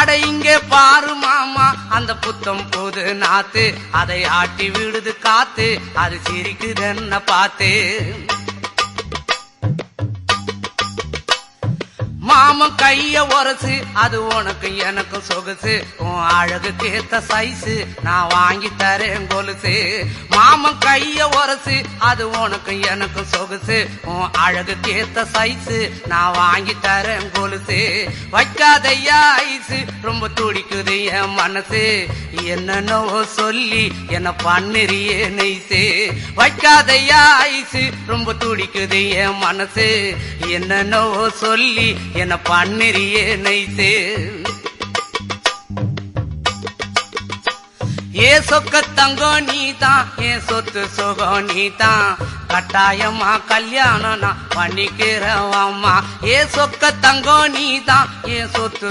அட இங்கே பாரு மாமா அந்த புத்தம் போது நாத்து அதை ஆட்டி விடுது காத்து அது சிரிக்குதுன்ன பார்த்து மாமன் கைய உரசு அது உனக்கு எனக்கு சொகுசு உன் அழகுக்கு ஏத்த சைஸு நான் வாங்கி தரேன் கொலுசு மாமன் கைய உரசு அது உனக்கு எனக்கு சொகுசு உன் அழகுக்கு ஏத்த சைஸு நான் வாங்கி தரேன் கொலுசு வைக்காதையா ஐசு ரொம்ப துடிக்குது என் மனசு என்னன்னோ சொல்லி என்ன பண்ணுறியே நெய்சு வைக்காதையா ஐசு ரொம்ப துடிக்குது என் மனசு என்னன்னோ சொல்லி என்ன பண்ணுறியே நைசே ஏ சொக்க தங்கம் நீதான் என் சொத்து சுகம் நீதான் கட்டாயமா கல்யாணம் நான் பண்ணிக்கிறவாமா ஏ சொக்க தங்கம் நீதான் என் சொத்து